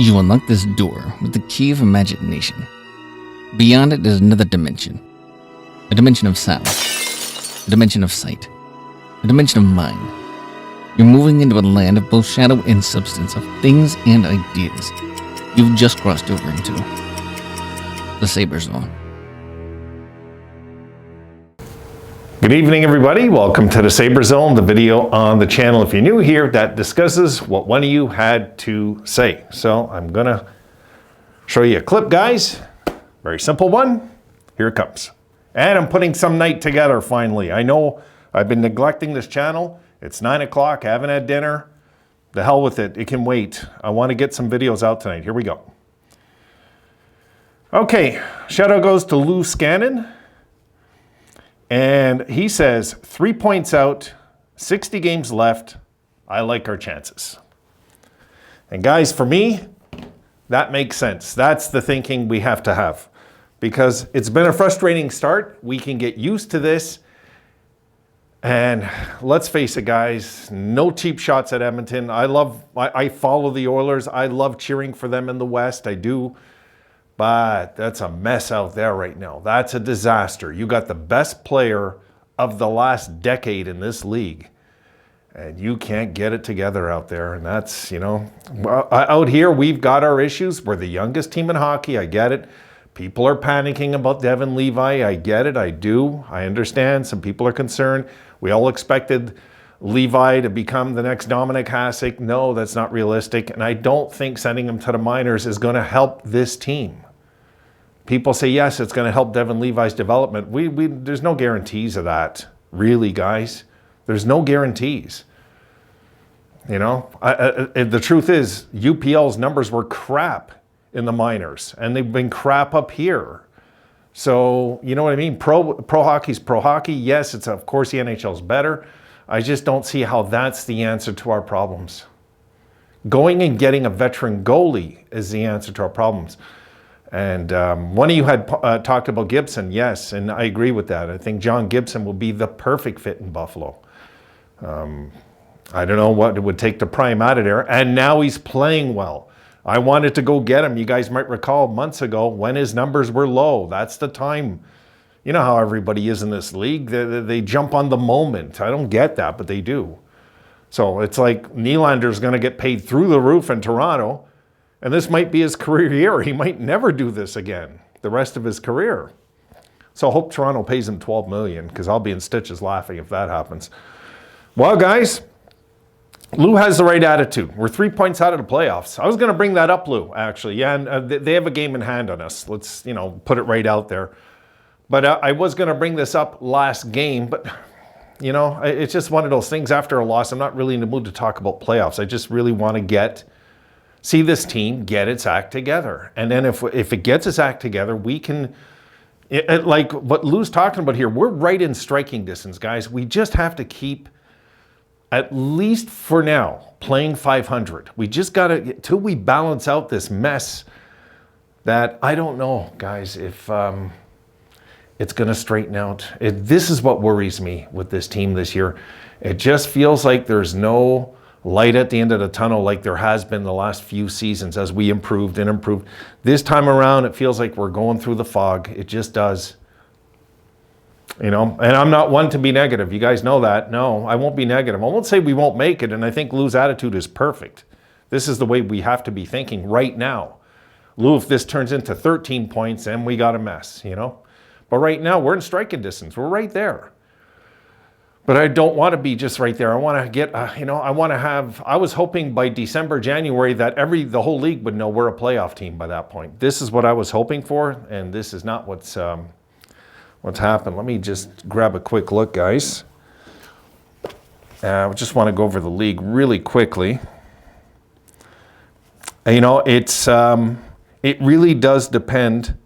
You unlock this door with the key of imagination. Beyond it is another dimension. A dimension of sound. A dimension of sight. A dimension of mind. You're moving into a land of both shadow and substance, of things and ideas. You've just crossed over into the Sabres Zone. Good evening, everybody. Welcome to the Sabres Zone, the video on the channel, if you're new here, that discusses what one of you had to say. So I'm gonna show you a clip, guys. Very simple one. Here it comes. And I'm putting some night together finally. I know I've been neglecting this channel. It's 9 o'clock, I haven't had dinner. The hell with it, it can wait. I want to get some videos out tonight. Here we go. Okay, shout out goes to Lou Scannon. And he says, 3 points out, 60 games left. I like our chances. And guys, for me, that makes sense. That's the thinking we have to have. Because it's been a frustrating start. We can get used to this. And let's face it, guys, no cheap shots at Edmonton. I follow the Oilers. I love cheering for them in the West. I do. But that's a mess out there right now. That's a disaster. You got the best player of the last decade in this league, and you can't get it together out there. And that's, out here, we've got our issues. We're the youngest team in hockey. I get it. People are panicking about Devin Levi. I get it. I do. I understand. Some people are concerned. We all expected Levi to become the next Dominic Hasek. No, that's not realistic. And I don't think sending him to the minors is going to help this team. People say, yes, it's going to help Devin Levi's development. There's no guarantees of that, really, guys. There's no guarantees. The truth is, UPL's numbers were crap in the minors, and they've been crap up here. So, you know what I mean? Pro hockey's pro hockey. Yes, of course the NHL's better. I just don't see how that's the answer to our problems. Going and getting a veteran goalie is the answer to our problems. And one of you had talked about Gibson, yes, and I agree with that. I think John Gibson will be the perfect fit in Buffalo. I don't know what it would take to pry him out of there, and now he's playing well. I wanted to go get him. You guys might recall months ago when his numbers were low. That's the time. You know how everybody is in this league. They jump on the moment. I don't get that, but they do. So it's like Nylander's going to get paid through the roof in Toronto. And this might be his career year. He might never do this again the rest of his career. So I hope Toronto pays him $12 million, because I'll be in stitches laughing if that happens. Well, guys, Lou has the right attitude. We're 3 points out of the playoffs. I was going to bring that up, Lou, actually. Yeah, and they have a game in hand on us. Let's, put it right out there. But I was going to bring this up last game, but, it's just one of those things after a loss. I'm not really in the mood to talk about playoffs. I just really want to see this team get its act together. And then if it gets its act together, we can, like what Lou's talking about here, we're right in striking distance, guys. We just have to keep, at least for now, playing 500. We just got to, till we balance out this mess that I don't know, guys, if it's going to straighten out. This is what worries me with this team this year. It just feels like there's no light at the end of the tunnel like there has been the last few seasons as we improved and improved. This time around, it feels like we're going through the fog. It just does. And I'm not one to be negative. You guys know that. No, I won't be negative. I won't say we won't make it, and I think Lou's attitude is perfect. This is the way we have to be thinking right now. Lou, if this turns into 13 points, then we got a mess, But right now, we're in striking distance. We're right there. But I don't want to be just right there. I want to get, I was hoping by December, January that the whole league would know we're a playoff team by that point. This is what I was hoping for, and this is not what's happened. Let me just grab a quick look, guys. I just want to go over the league really quickly. It really does depend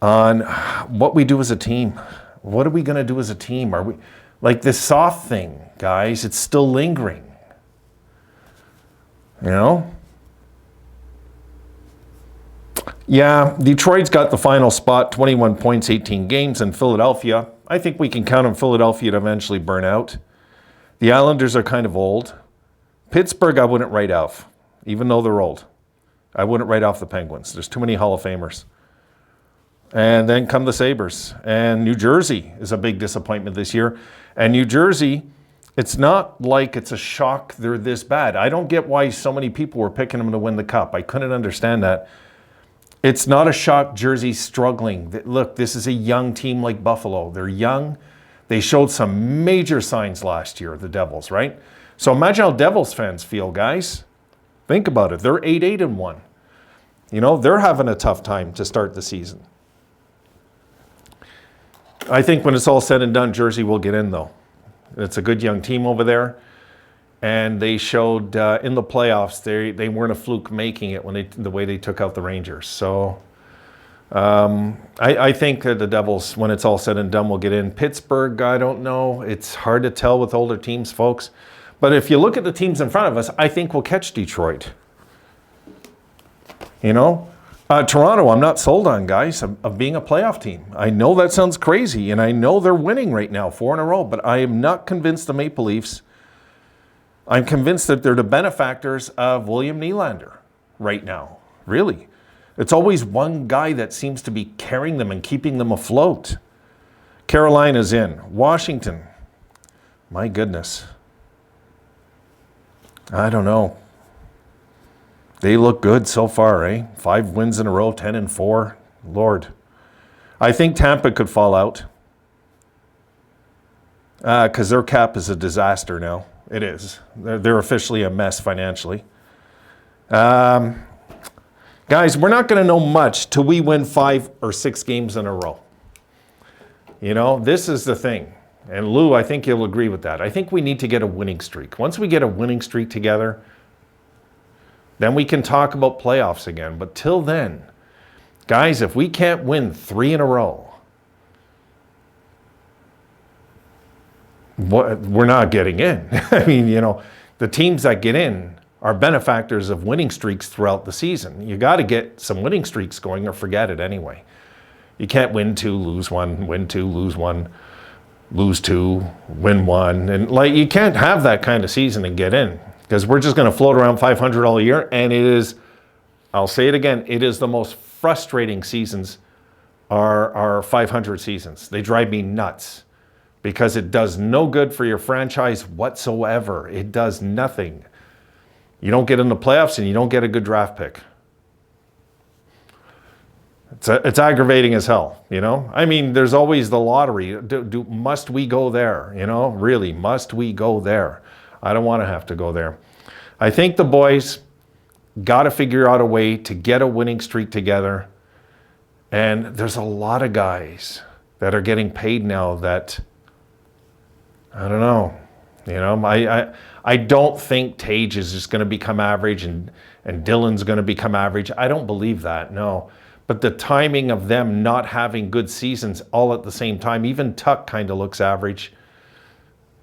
on what we do as a team. What are we going to do as a team? Are we like this soft thing, guys? It's still lingering. Yeah, Detroit's got the final spot, 21 points, 18 games, and Philadelphia. I think we can count on Philadelphia to eventually burn out. The Islanders are kind of old. Pittsburgh, I wouldn't write off, even though they're old. I wouldn't write off the Penguins. There's too many Hall of Famers. And then come the Sabres. And New Jersey is a big disappointment this year. And New Jersey, it's not like it's a shock they're this bad. I don't get why so many people were picking them to win the Cup. I couldn't understand that. It's not a shock Jersey's struggling. Look, this is a young team like Buffalo. They're young. They showed some major signs last year, the Devils, right? So imagine how Devils fans feel, guys. Think about it. They're 8-1. You know, they're having a tough time to start the season. I think when it's all said and done, Jersey will get in, though. It's a good young team over there. And they showed in the playoffs, they weren't a fluke making it when the way they took out the Rangers. So I think that the Devils, when it's all said and done, will get in. Pittsburgh, I don't know. It's hard to tell with older teams, folks. But if you look at the teams in front of us, I think we'll catch Detroit. You know? Toronto, I'm not sold on, guys, of being a playoff team. I know that sounds crazy, and I know they're winning right now, 4 in a row, but I am not convinced the Maple Leafs. I'm convinced that they're the benefactors of William Nylander right now. Really. It's always one guy that seems to be carrying them and keeping them afloat. Carolina's in. Washington. My goodness. I don't know. They look good so far, eh? 5 wins in a row, 10-4. Lord. I think Tampa could fall out. Because their cap is a disaster now. It is. They're officially a mess financially. Guys, we're not going to know much till we win 5 or 6 games in a row. You know, this is the thing. And Lou, I think you'll agree with that. I think we need to get a winning streak. Once we get a winning streak together, then we can talk about playoffs again. But till then, guys, if we can't win 3 in a row, we're not getting in. I mean, you know, the teams that get in are benefactors of winning streaks throughout the season. You got to get some winning streaks going or forget it anyway. You can't win 2, lose 1, win 2, lose 1, lose 2, win 1. And like, you can't have that kind of season and get in, because we're just going to float around 500 all year. And it is, I'll say it again, it is the most frustrating seasons are 500 seasons. They drive me nuts. Because it does no good for your franchise whatsoever. It does nothing. You don't get in the playoffs and you don't get a good draft pick. It's aggravating as hell, you know? I mean, there's always the lottery. Must we go there, you know? Really, must we go there? I don't want to have to go there. I think the boys got to figure out a way to get a winning streak together. And there's a lot of guys that are getting paid now that... I don't know. You know, I don't think Tage is just going to become average and Dylan's going to become average. I don't believe that, no. But the timing of them not having good seasons all at the same time, even Tuck kind of looks average.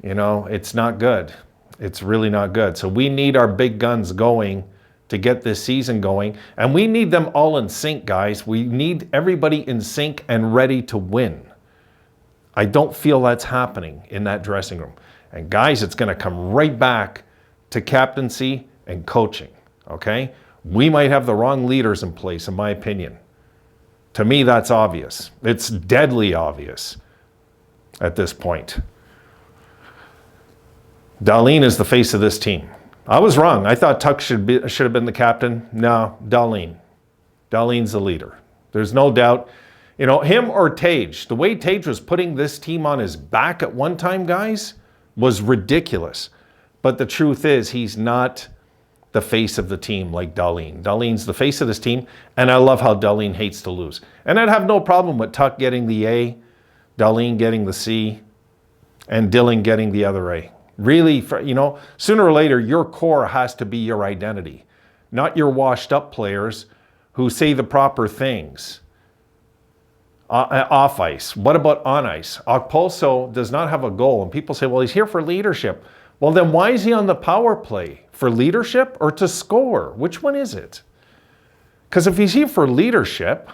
You know, it's not good. It's really not good. So we need our big guns going to get this season going. And we need them all in sync, guys. We need everybody in sync and ready to win. I don't feel that's happening in that dressing room. And guys, it's going to come right back to captaincy and coaching, okay? We might have the wrong leaders in place, in my opinion. To me, that's obvious. It's deadly obvious at this point. Darlene is the face of this team. I was wrong. I thought Tuck should have been the captain. No, Darlene. Darlene's the leader. There's no doubt. You know, him or Tage, the way Tage was putting this team on his back at one time, guys, was ridiculous. But the truth is, he's not the face of the team like Darlene. Darlene's the face of this team, and I love how Darlene hates to lose. And I'd have no problem with Tuck getting the A, Darlene getting the C, and Dylan getting the other A. Really, you know, sooner or later, your core has to be your identity, not your washed up players who say the proper things. Off ice. What about on ice? Okposo does not have a goal, and people say, well, he's here for leadership. Well, then why is he on the power play? For leadership or to score? Which one is it? Because if he's here for leadership,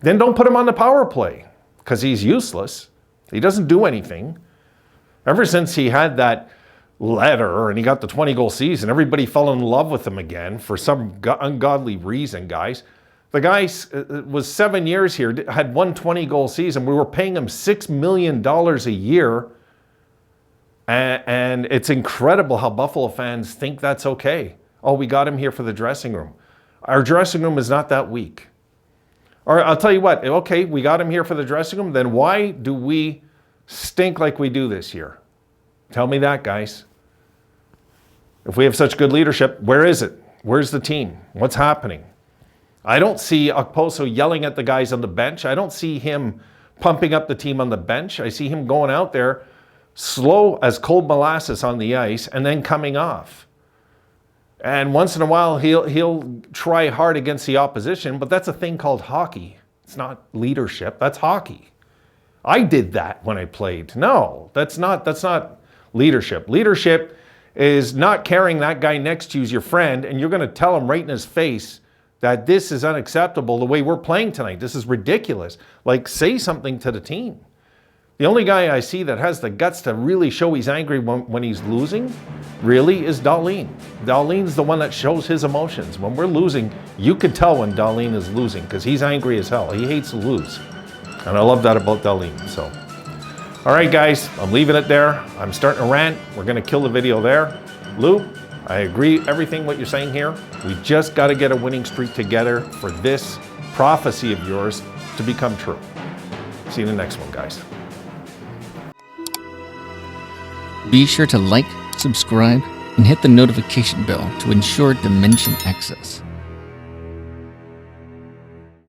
then don't put him on the power play, because he's useless. He doesn't do anything. Ever since he had that letter and he got the 20-goal season. Everybody fell in love with him again for some ungodly reason, guys. The guy was 7 years here, had one 20-goal season. We were paying him $6 million a year. And it's incredible how Buffalo fans think that's okay. Oh, we got him here for the dressing room. Our dressing room is not that weak. Or I'll tell you what, okay, we got him here for the dressing room, then why do we stink like we do this year? Tell me that, guys. If we have such good leadership, where is it? Where's the team? What's happening? I don't see Okposo yelling at the guys on the bench. I don't see him pumping up the team on the bench. I see him going out there slow as cold molasses on the ice and then coming off. And once in a while, he'll try hard against the opposition, but that's a thing called hockey. It's not leadership. That's hockey. I did that when I played. No, that's not leadership. Leadership is not carrying that guy next to you as your friend, and you're going to tell him right in his face that this is unacceptable the way we're playing tonight. This is ridiculous. Like, say something to the team. The only guy I see that has the guts to really show he's angry when he's losing, really, is Dahlin. Dahlin's the one that shows his emotions. When we're losing, you can tell when Dahlin is losing because he's angry as hell. He hates to lose. And I love that about Dahlin. So, all right, guys, I'm leaving it there. I'm starting to rant. We're going to kill the video there. Lou, I agree everything what you're saying here. We just got to get a winning streak together for this prophecy of yours to become true. See you in the next one, guys. Be sure to like, subscribe, and hit the notification bell to ensure Dimension access.